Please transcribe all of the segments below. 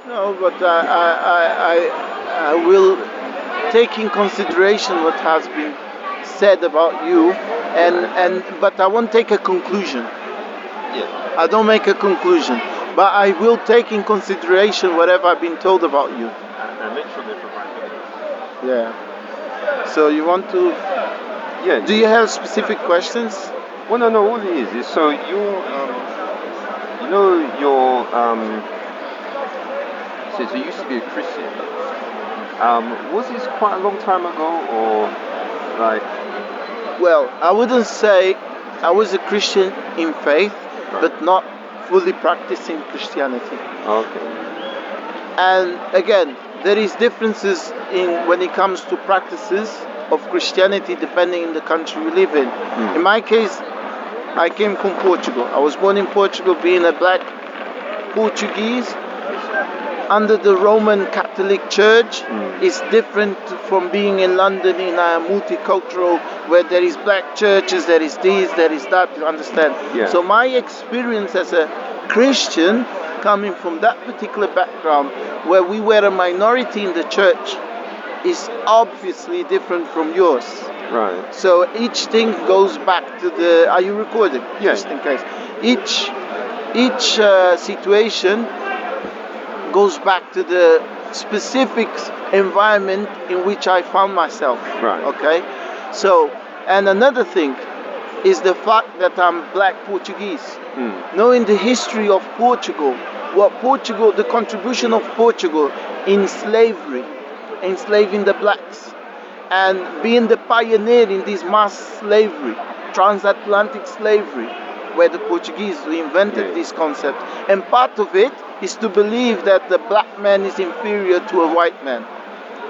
No, but I will take in consideration what has been said about you, but I won't take a conclusion. Yeah. I don't make a conclusion, but I will take in consideration whatever I've been told about you. And make sure they provide evidence. Yeah. So you want to? Yeah. Do you have specific questions? Well, no. All it is so so you used to be a Christian. Was this quite a long time ago, or like? Well, I wouldn't say I was a Christian in faith, Right. but not fully practicing Christianity. Okay. And again, there is differences in when it comes to practices of Christianity depending on the country we live in. In my case, I came from Portugal. I was born in Portugal, being a black Portuguese under the Roman Catholic Church is different from being in London in a multicultural where there is black churches, there is this, there is that, you understand? Yeah. So my experience as a Christian coming from that particular background where we were a minority in the church is obviously different from yours. Right. So each thing goes back to the... Are you recording? Yeah. Just in case. Each situation goes back to the specific environment in which I found myself. Right. Okay? So, and another thing is the fact that I'm black Portuguese. Knowing the history of Portugal, the contribution of Portugal in slavery, enslaving the blacks, and being the pioneer in this mass slavery, transatlantic slavery, where the Portuguese invented this concept. And part of it is to believe that the black man is inferior to a white man.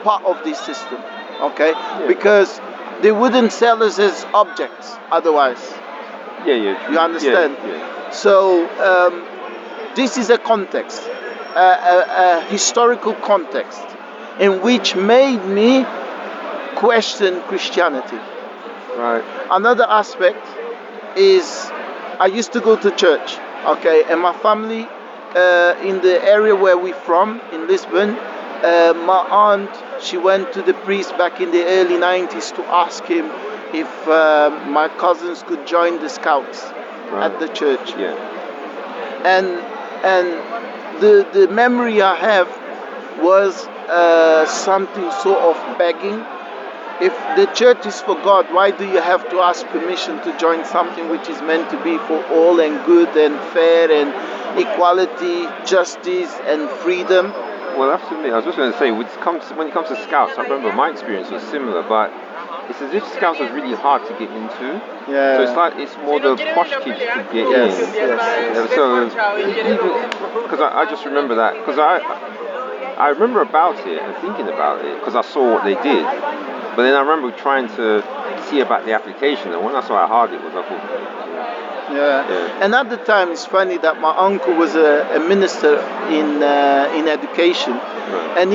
Part of this system, okay? Yeah. Because they wouldn't sell us as objects otherwise. Yeah. You understand? Yeah. So this is a context, a historical context, in which made me question Christianity. Right. Another aspect is I used to go to church, okay, and my family in the area where we're from, in Lisbon, my aunt, she went to the priest back in the early 90s to ask him if my cousins could join the scouts at the church. Yeah. And the memory I have was something sort of begging. If the church is for God, why do you have to ask permission to join something which is meant to be for all and good and fair and equality, justice and freedom? Well, absolutely. I was just going to say, when it comes to scouts, I remember my experience was similar, but it's as if scouts was really hard to get into. Yeah. So it's like it's more the posh kids to get in. Yes. So because I just remember that because I remember about it and thinking about it because I saw what they did. But then I remember trying to see about the application, and when I saw how hard it was, I thought, yeah. And at the time, it's funny that my uncle was a minister in education, right. and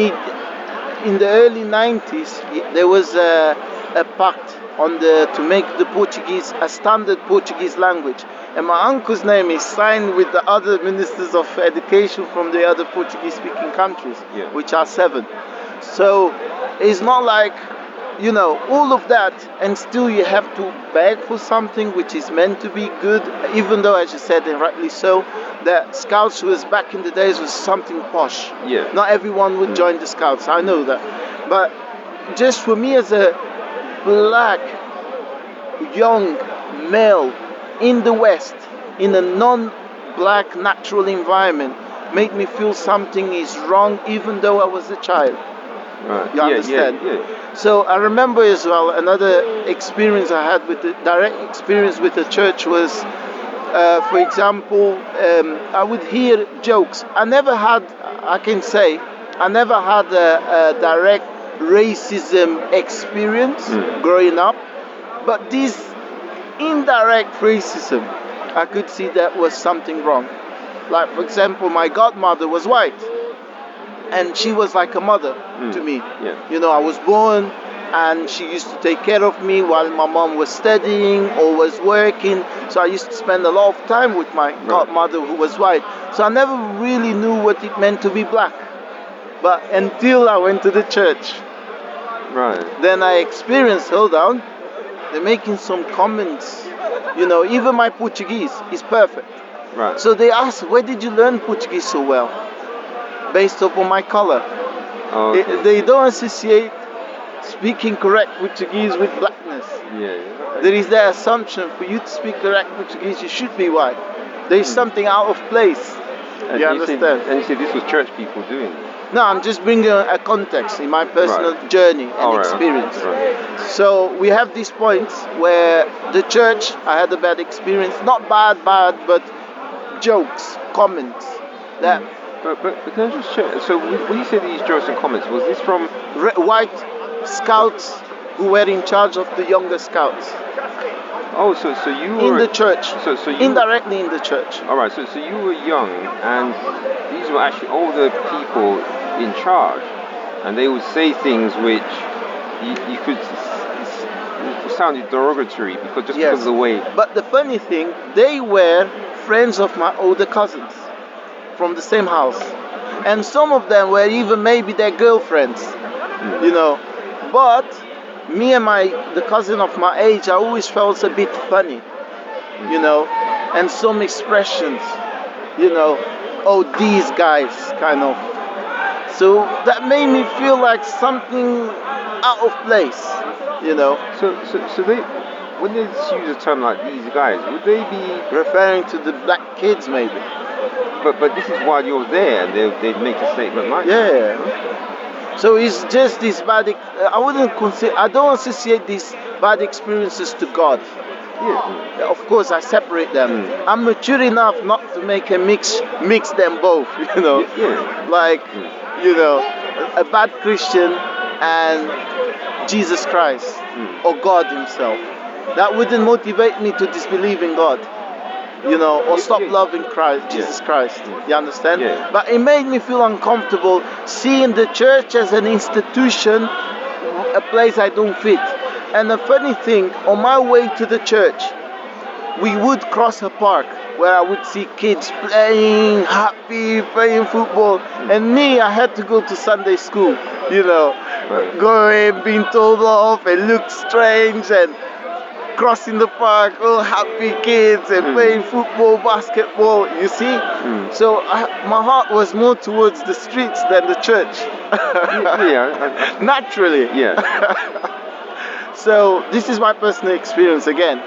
in the early 90s, there was a pact to make the Portuguese a standard Portuguese language. And my uncle's name is signed with the other ministers of education from the other Portuguese-speaking countries, which are 7. So it's not like, all of that, and still you have to beg for something which is meant to be good, even though, as you said, and rightly so, that Scouts was back in the days was something posh. Yeah. Not everyone would join the Scouts, I know that. But just for me as a black, young male in the West, in a non-black natural environment, made me feel something is wrong, even though I was a child. Right. You understand? Yeah. So I remember as well, another experience I had with the direct experience with the church was, for example, I would hear jokes. I never had a direct racism experience growing up, but this indirect racism, I could see that was something wrong. Like, for example, my godmother was white, and she was like a mother to me. Yeah. I was born, and she used to take care of me while my mom was studying or was working. So I used to spend a lot of time with my godmother who was white. So I never really knew what it meant to be black. But until I went to the church, Right. then I experienced, hold on, they're making some comments. You know, even my Portuguese is perfect. Right. So they ask, where did you learn Portuguese so well? Based upon my color. Oh, okay. They don't associate speaking correct Portuguese with blackness. Yeah. There is that assumption for you to speak correct Portuguese, you should be white. There is something out of place. And You understand? and you said this was church people doing it. No, I'm just bringing a context in my personal journey and All right. experience. Right. So we have these points where the church, I had a bad experience. Not bad, but jokes, comments. That But can I just check? So when you say these jokes and comments, was this from? white scouts who were in charge of the younger scouts Oh, so you were in the church, So you indirectly in the church. All right. So you were young, and these were actually older people in charge, and they would say things which you could sounded derogatory because of the way. But the funny thing, they were friends of my older cousins from the same house, and some of them were even maybe their girlfriends, you know. But me and the cousin of my age, I always felt a bit funny, you know, and some expressions, you know, oh, these guys, kind of. So that made me feel like something out of place, you know. So they, when they use a term like these guys, would they be referring to the black kids, maybe? But this is while you're there, and they'd make a statement like that. So it's just this bad. I don't associate these bad experiences to God. Yeah. Of course, I separate them. I'm mature enough not to make a mix them both. You know, like you know, a bad Christian and Jesus Christ or God Himself. That wouldn't motivate me to disbelieve in God. You know, or stop loving Christ, Jesus Christ. You understand? Yeah. But it made me feel uncomfortable seeing the church as an institution, a place I don't fit. And the funny thing, on my way to the church, we would cross a park where I would see kids playing, happy, playing football. And me, I had to go to Sunday school, you know, going, being told off and look strange and crossing the park, all happy kids and playing football, basketball, you see? So my heart was more towards the streets than the church. Naturally. Yeah. So this is my personal experience again.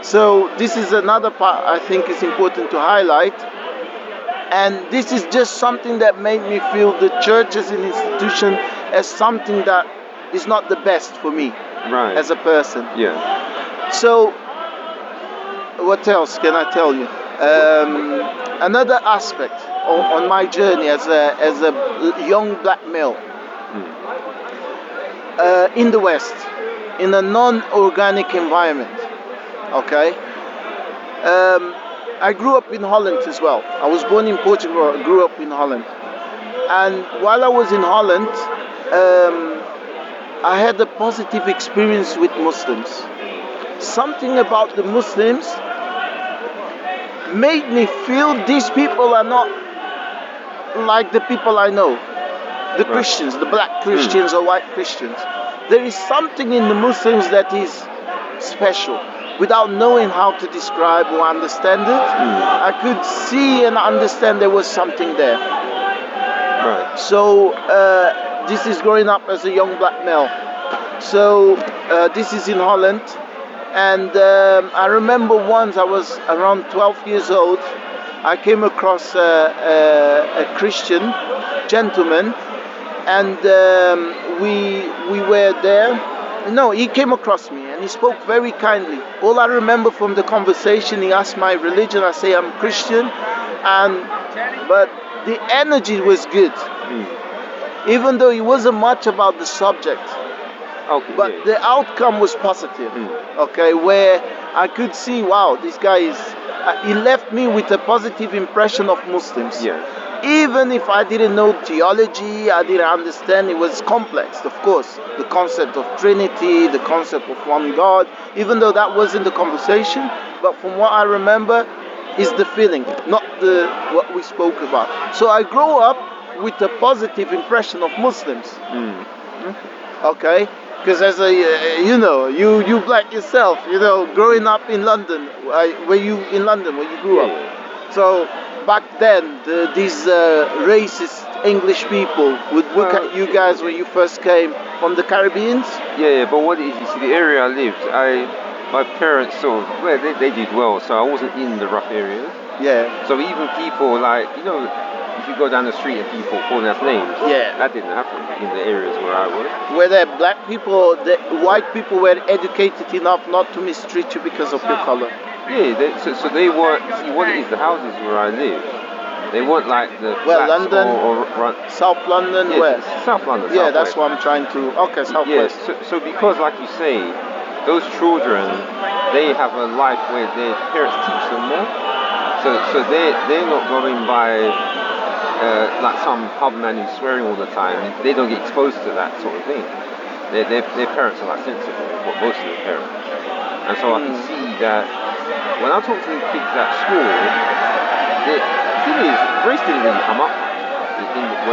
So this is another part I think is important to highlight. And this is just something that made me feel the church as an institution as something that is not the best for me as a person. Yeah. So, what else can I tell you? Another aspect on my journey as a young black male in the West, in a non-organic environment. Okay. I grew up in Holland as well. I was born in Portugal. I grew up in Holland, and while I was in Holland, I had a positive experience with Muslims. Something about the Muslims made me feel these people are not like the people I know. The Christians, the black Christians or white Christians. There is something in the Muslims that is special. Without knowing how to describe or understand it, I could see and understand there was something there. So this is growing up as a young black male. So this is in Holland. And I remember once I was around 12 years old, I came across a Christian gentleman, and we were there. No, he came across me and he spoke very kindly. All I remember from the conversation, he asked my religion. I say I'm Christian, but the energy was good, even though it wasn't much about the subject. But the outcome was positive, okay, where I could see, wow, this guy is, he left me with a positive impression of Muslims. Even if I didn't know theology, I didn't understand, it was complex, of course. The concept of Trinity, the concept of one God, even though that wasn't the conversation, but from what I remember, is the feeling, not what we spoke about. So I grew up with a positive impression of Muslims. Okay, because as a you black yourself, growing up in London, where you grew up. So back then, these racist English people would look at you guys when you first came from the Caribbean. Yeah, but what it is, you see, the area I lived, my parents sort of, well, they did well, so I wasn't in the rough areas. Yeah. So even people like, if you go down the street and people calling us names, that didn't happen in the areas where I was. Where the black people, the white people were educated enough not to mistreat you because of your color. Yeah, so they weren't, see what it is, the houses where I live, they weren't like the London, or South London, where? South London. Yeah, that's what I'm trying to. Okay, Southwest. Yeah, so because, like you say, those children, they have a life where their parents teach them more. So they're not going by like some pub man who's swearing all the time. They don't get exposed to that sort of thing. Their parents are like sensible, most of their parents. And so I can see that when I talk to the kids at school, the thing is, race didn't really come up in the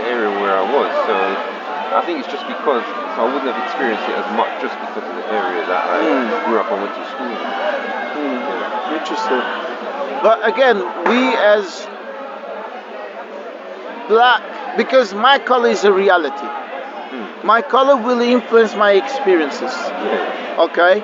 area where I was. So I think it's just because, so I wouldn't have experienced it as much just because of the area that I grew up and went to school in. Interesting. But again, we as black, because my color is a reality. My color will influence my experiences. Okay?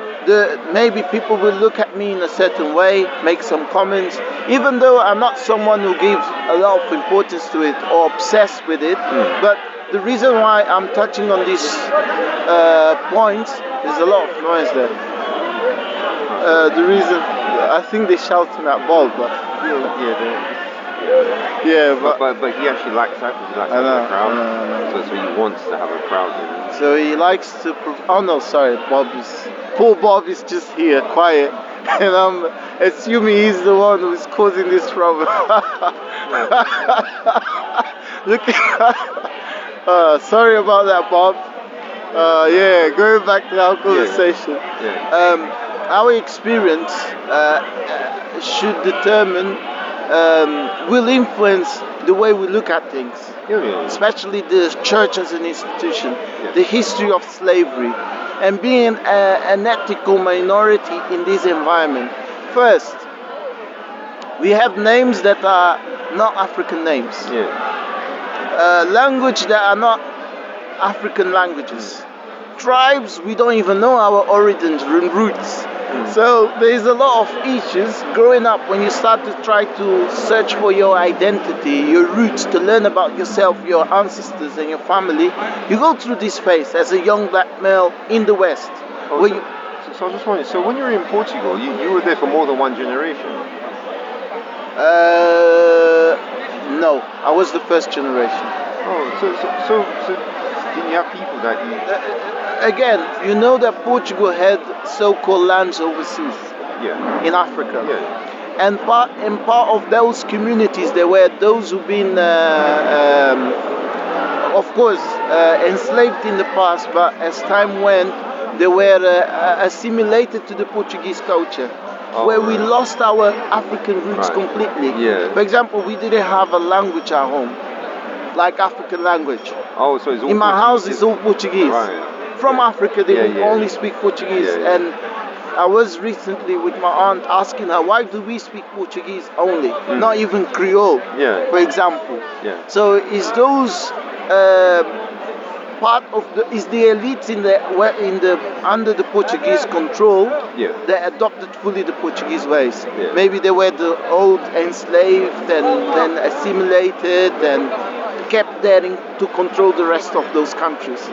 Maybe people will look at me in a certain way, make some comments, even though I'm not someone who gives a lot of importance to it or obsessed with it. But the reason why I'm touching on these points, there's a lot of noise there. The reason, I think they're shouting at Bob, but but he actually likes that because he likes having a crowd. So he wants to have a crowd. So he likes to. Oh no, sorry, poor Bob is just here, quiet, and I'm assuming he's the one who's causing this trouble. Look at. Sorry about that, Bob. Going back to our conversation. Our experience should determine. Will influence the way we look at things, especially the church as an institution, the history of slavery, and being an ethical minority in this environment. First, we have names that are not African names, language that are not African languages, tribes we don't even know our origins and roots. So there's a lot of issues growing up when you start to try to search for your identity, your roots, to learn about yourself, your ancestors and your family. You go through this phase as a young black male in the West. So I was just wondering, so when you were in Portugal, you were there for more than one generation? No, I was the first generation. So didn't you have people that you... Again, you know that Portugal had so-called lands overseas in Africa. And part of those communities, there were those who've been, of course, enslaved in the past, but as time went, they were assimilated to the Portuguese culture, where we lost our African roots completely. For example, we didn't have a language at home, like African language. So it's all in my house, it's all Portuguese. From Africa, they only speak Portuguese. And I was recently with my aunt asking her, why do we speak Portuguese only, not even Creole, for example? So is those part of is the elites under the Portuguese control that adopted fully the Portuguese ways? Maybe they were the old enslaved and then assimilated and kept there to control the rest of those countries.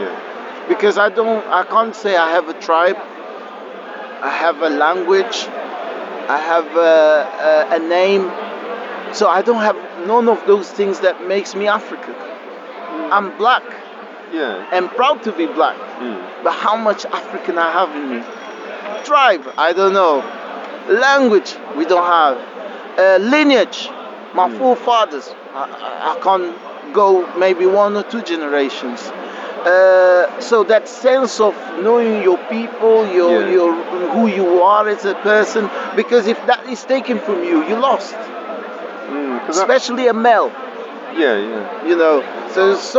Because I can't say I have a tribe, I have a language, I have a name, so I don't have none of those things that makes me African. I'm black, and proud to be black, but how much African I have in me? Tribe, I don't know. Language, we don't have. Lineage, my forefathers, I can't go maybe one or two generations. So that sense of knowing your people, your who you are as a person, because if that is taken from you, you lost. Especially a male. Yeah. You know, so there's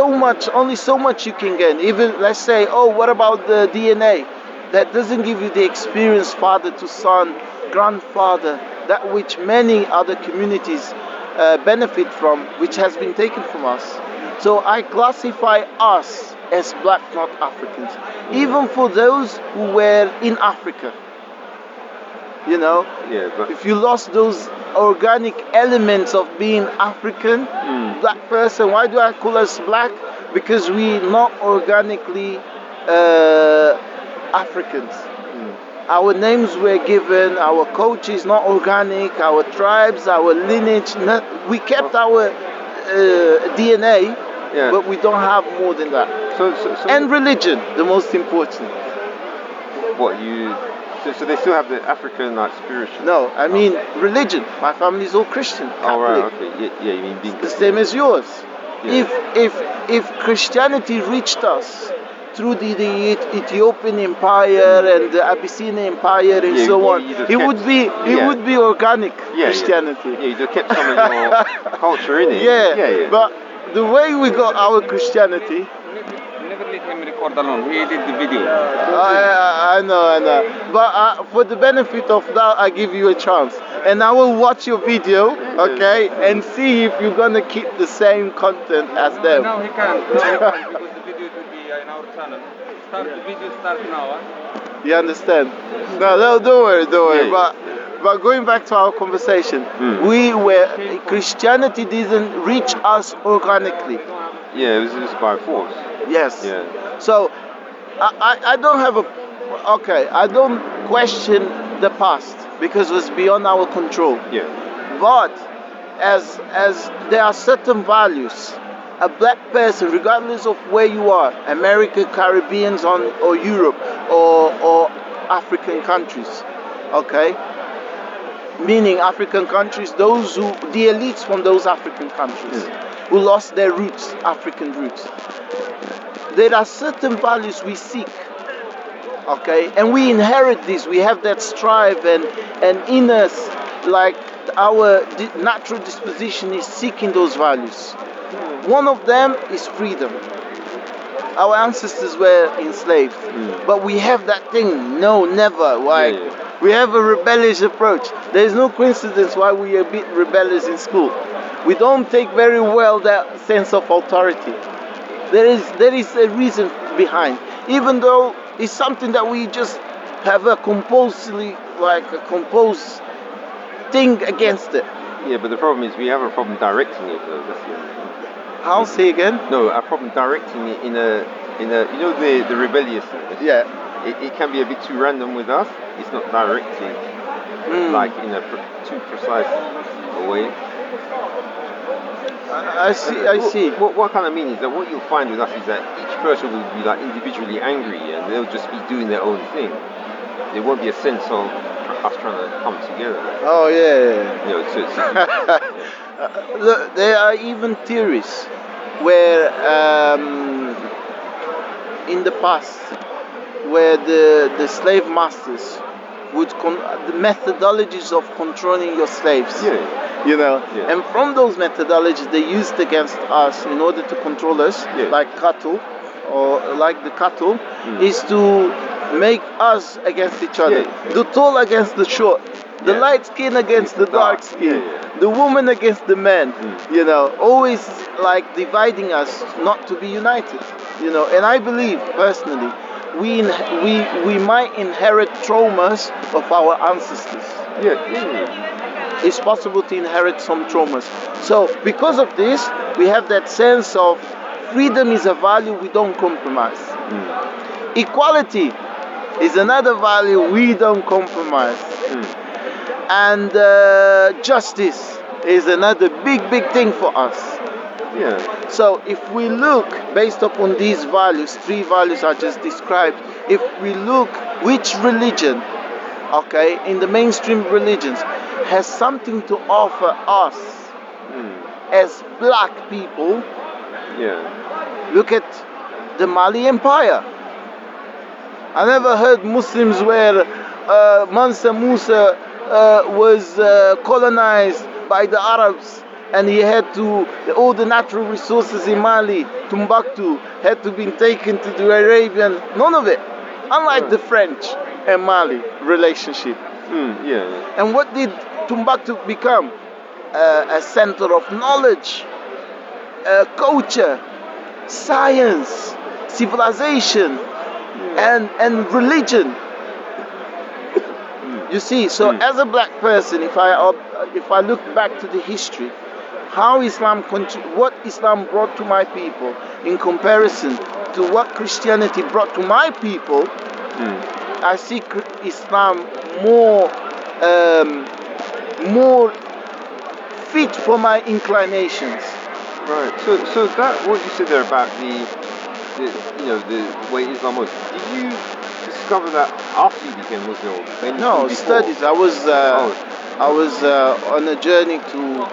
only so much you can gain. Even let's say, oh, what about the DNA? That doesn't give you the experience, father to son, grandfather, that which many other communities benefit from, which has been taken from us. So I classify us as black North Africans, even for those who were in Africa. You know, But if you lost those organic elements of being African, black person, why do I call us black? Because we not organically Africans. Our names were given, our culture is not organic, our tribes, our lineage, we kept our DNA, but we don't have more than that. So and religion, the most important. So they still have the African spiritual? No, I mean religion. My family is all Christian, Catholic. Oh right, okay. Yeah, you mean being the same as yours. Yeah. If Christianity reached us through the Ethiopian Empire and the Abyssinian Empire and so on, it would be organic Christianity. Yeah, you just kept some of your culture in it. Yeah. But the way we got our Christianity. Never let him record alone. He did the video. I know. But for the benefit of that, I give you a chance. And I will watch your video, okay, and see if you're gonna keep the same content as them. No, he can't. Because the video will be in our channel. The video start now. You understand? No, don't worry. But going back to our conversation, Christianity didn't reach us organically. Yeah, it was just by force. Yes. Yeah. So I don't I don't question the past because it was beyond our control. Yeah. But as there are certain values, a black person, regardless of where you are, America, Caribbeans, or Europe, or African countries, okay? Meaning African countries, the elites from those African countries who lost their roots, African roots. There are certain values we seek, okay? And we inherit this, we have that strive and in us, like our natural disposition is seeking those values. One of them is freedom. Our ancestors were enslaved, but we have that thing, no, never, we have a rebellious approach. There is no coincidence why we are a bit rebellious in school. We don't take very well that sense of authority. There is a reason behind, even though it's something that we just have a composed thing against it. Yeah, but the problem is we have a problem directing it though. That's the only thing. I'll say again. No, a problem directing it in a the rebelliousness. Yeah. It can be a bit too random with us. It's not directed like in a too precise a way. I see. What kind of mean is that what you'll find with us is that each person will be like individually angry and they'll just be doing their own thing. There won't be a sense of us trying to come together. Oh yeah. You know, Look, there are even theories where in the past where the slave masters would the methodologies of controlling your slaves. You know, and from those methodologies they used against us in order to control us, like cattle, or like the cattle, is to make us against each other. The tall against the short, the light skin against the dark skin, the woman against the man. You know, always like dividing us, not to be united. You know, and I believe personally, we might inherit traumas of our ancestors. It's possible to inherit some traumas. So because of this, we have that sense of freedom is a value we don't compromise. Equality is another value we don't compromise. And justice is another big thing for us. So if we look based upon these values, 3 values I just described, if we look which religion, okay, in the mainstream religions has something to offer us as black people, look at the Mali Empire. I never heard Muslims where Mansa Musa was colonized by the Arabs and he had to, all the natural resources in Mali, Timbuktu, had to be taken to the Arabian, none of it. Unlike the French and Mali relationship. Yeah. And what did Timbuktu become? A center of knowledge, culture, science, civilization, and religion. You see, so as a black person, if I look back to the history, how what Islam brought to my people in comparison to what Christianity brought to my people, I see Islam more fit for my inclinations. Right. So that what you said there about the way Islam was. Did you discover that after you became Muslim? No, studies. I was on a journey to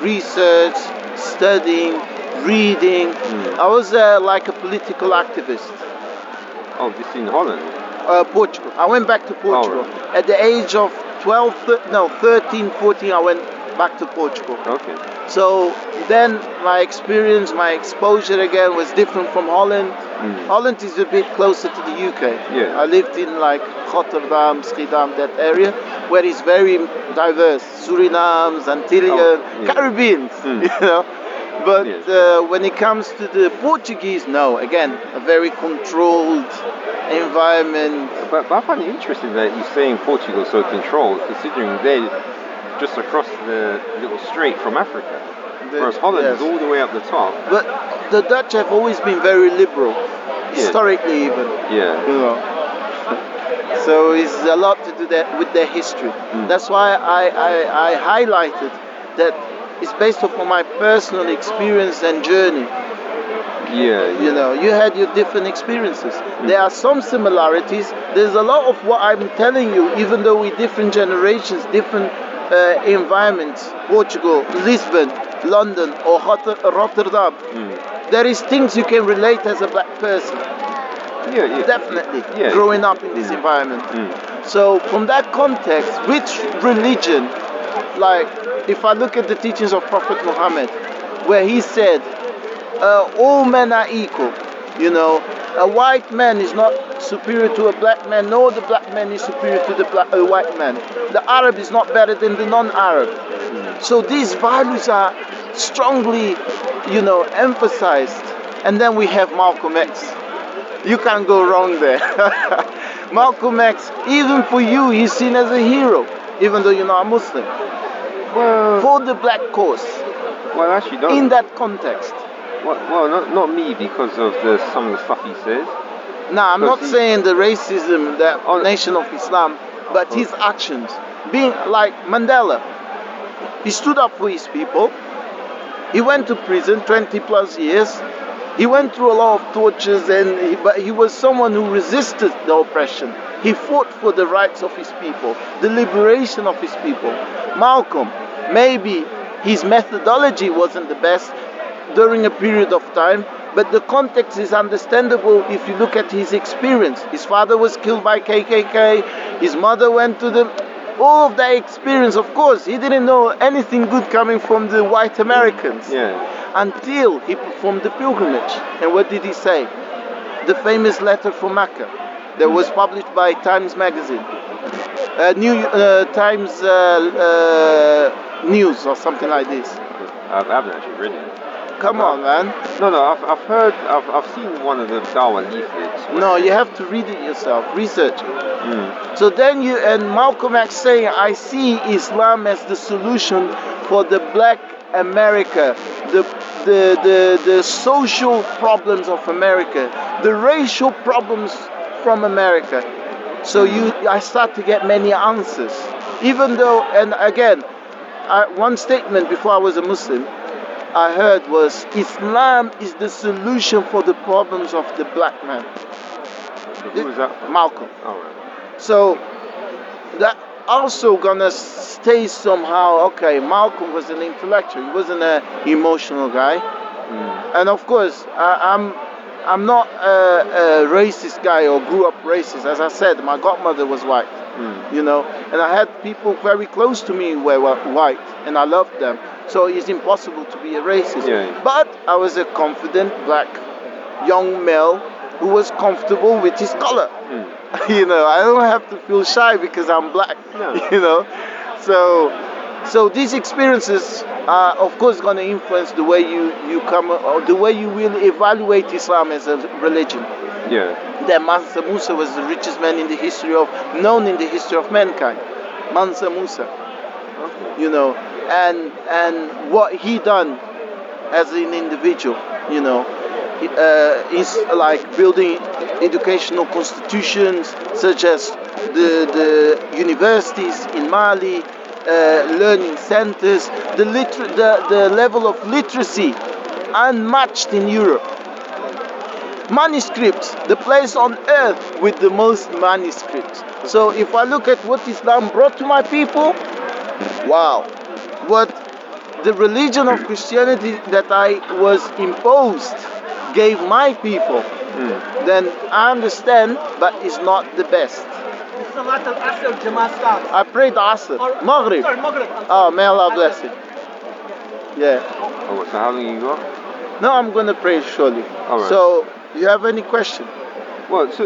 research, studying, reading. I was like a political activist. Oh, this in Holland? Portugal. I went back to Portugal. Right. At the age of 13, 14, I went back to Portugal. Okay. So then my experience, my exposure again was different from Holland. Holland is a bit closer to the UK. Yeah. I lived in like Rotterdam, Schiedam, that area, where it's very diverse. Suriname, Antilles, Caribbeans, you know. But when it comes to the Portuguese, no, again, a very controlled environment. But I find it interesting that you're saying Portugal is so controlled, considering they're just across the little strait from Africa. Whereas Holland is all the way up the top. But the Dutch have always been very liberal, historically even. Yeah. You know. So it's a lot to do that with their history. That's why I highlighted that it's based upon my personal experience and journey. Yeah. You know, you had your different experiences. There are some similarities. There's a lot of what I'm telling you, even though we're different generations, different environments, Portugal, Lisbon, London, or Rotterdam. There is things you can relate as a black person. Yeah. Definitely. Growing up in this environment. So from that context, which religion, like if I look at the teachings of Prophet Muhammad, where he said, all men are equal, you know, a white man is not superior to a black man, nor the black man is superior to the white man. The Arab is not better than the non-Arab. So these values are strongly, you know, emphasized. And then we have Malcolm X. You can't go wrong there. Malcolm X, even for you, he's seen as a hero, even though you're not a Muslim. Well, for the black cause. Well, actually, don't. In that context. Well, not me, because of some of the stuff he says. Nah, I'm not saying the racism, the Nation of Islam, but his actions. Being like Mandela, he stood up for his people. He went to prison 20 plus years. He went through a lot of tortures, but he was someone who resisted the oppression. He fought for the rights of his people, the liberation of his people. Malcolm, maybe his methodology wasn't the best during a period of time, but the context is understandable if you look at his experience. His father was killed by KKK, his mother went to all of that experience. Of course, he didn't know anything good coming from the white Americans until he performed the pilgrimage. And what did he say? The famous letter from Mecca that was published by Times Magazine, Times News or something like this. I haven't actually read it. Come on, man. No, I've seen one of the Dawah leaflets. No, you have to read it yourself, research it. So then and Malcolm X saying, I see Islam as the solution for the black America, the social problems of America, the racial problems from America. So I start to get many answers. Even though, and again, one statement before I was a Muslim, I heard was, Islam is the solution for the problems of the black man. Who was that? Malcolm. Oh, right. So that also gonna stay somehow. Okay, Malcolm was an intellectual. He wasn't an emotional guy. And of course, I'm not a racist guy or grew up racist. As I said, my godmother was white. You know, and I had people very close to me who were white, and I loved them. So it's impossible to be a racist. Yeah. But I was a confident black young male who was comfortable with his color. You know, I don't have to feel shy because I'm black. No. You know, so these experiences are of course going to influence the way you come, or the way you will evaluate Islam as a religion. Yeah. That Mansa Musa was the richest man known in the history of mankind. Mansa Musa. Okay. You know, and what he done as an individual, you know, is like building educational constitutions such as the universities in Mali, learning centers, the level of literacy unmatched in Europe. Manuscripts, the place on earth with the most manuscripts. So if I look at what Islam brought to my people, wow, what the religion of Christianity that I was imposed gave my people, then I understand, but it's not the best. I prayed Asr, Maghrib. Sorry, Maghrib. Oh, may Allah bless it. Yeah. Oh, so how long you got? No, I'm gonna pray shortly. All right. So, you have any question? Well, It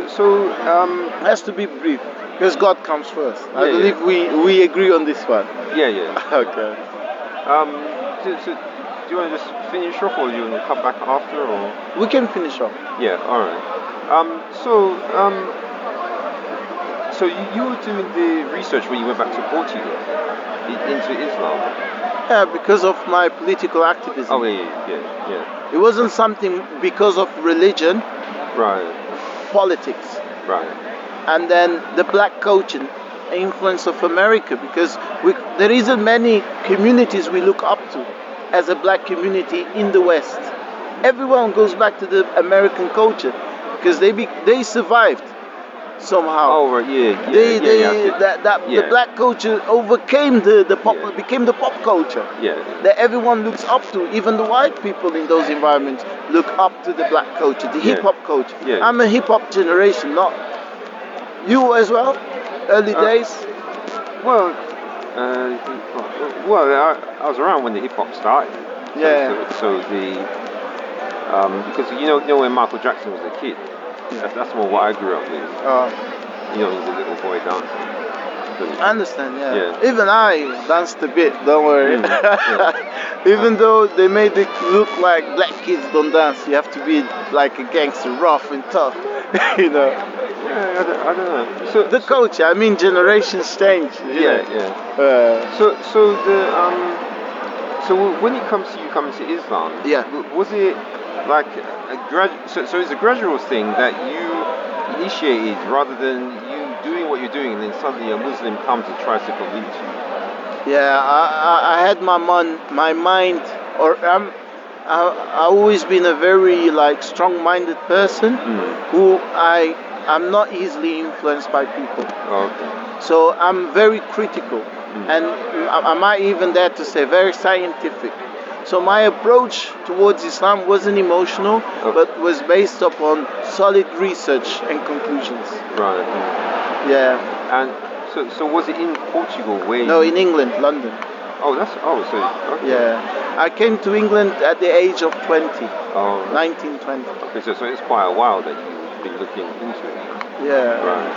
has to be brief, because God comes first. I Yeah, believe we agree on this one. yeah. Okay. So do you want to just finish off, or do you want to come back after, or? We can finish off. Yeah, all right. So you were doing the research when you went back to Portugal into Islam. Yeah, because of my political activism. Oh yeah. It wasn't something because of religion, Right. politics, Right. and then the black coaching influence of America, because there isn't many communities we look up to as a black community in the West. Everyone goes back to the American culture because they survived somehow. Oh right, yeah. The black culture overcame the pop, Yeah. became the pop culture Yeah. that everyone looks up to. Even the white people in those environments look up to the black culture, the Yeah. hip hop culture. Yeah. I'm a hip hop generation, not you as well. Early days. Well, I was around when the hip hop started. Yeah. So because you know when Michael Jackson was a kid, that's more what I grew up with. You know, he was a little boy dancing. I understand, yeah. Yeah. Even I danced a bit, don't worry. Yeah. Even though they made it look like black kids don't dance, you have to be like a gangster, rough and tough, you know. Yeah, I don't know. So The culture, I mean, generations change. You know. yeah. So when it comes to you coming to Islam, Yeah. was it like so it's a gradual thing that you initiated rather than you doing what you're doing and then suddenly a Muslim comes and tries to convince you? Yeah, I had my mind, or I've always been a very like strong-minded person who I'm not easily influenced by people. Okay. So I'm very critical, and I might even dare to say very scientific. So my approach towards Islam wasn't emotional, but was based upon solid research and conclusions. Right. Yeah. And so was it in Portugal where? No, in England, London. Okay. Yeah. I came to England at the age of 20, Oh. 19, 20. Okay, so it's quite a while that you've been looking into it. Yeah. Right.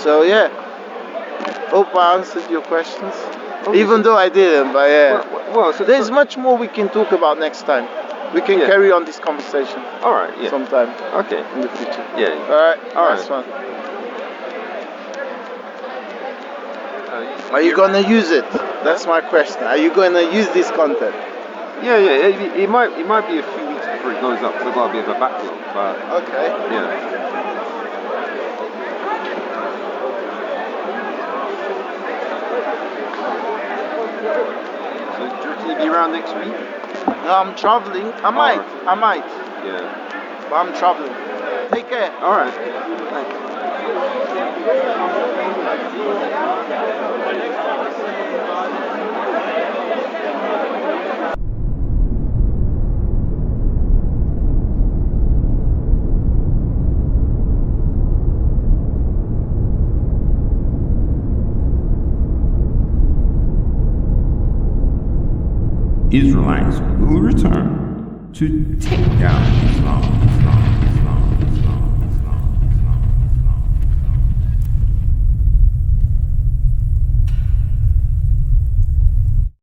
So yeah. Hope I answered your questions. Okay. Even though I didn't, but yeah. So There's much more we can talk about next time. We can carry on this conversation all right. Yeah. sometime Okay. in the future. Yeah. Alright, All nice right. one. Are you gonna use it? That's my question. Are you gonna use this content? Yeah. It might be a few weeks before it goes up. We've got a bit of a backlog, but Okay. yeah. So do you reckon you'll be around next week? No, I'm traveling. I might. Yeah. But I'm traveling. Take care. All right. Thanks. Israelites will return to take down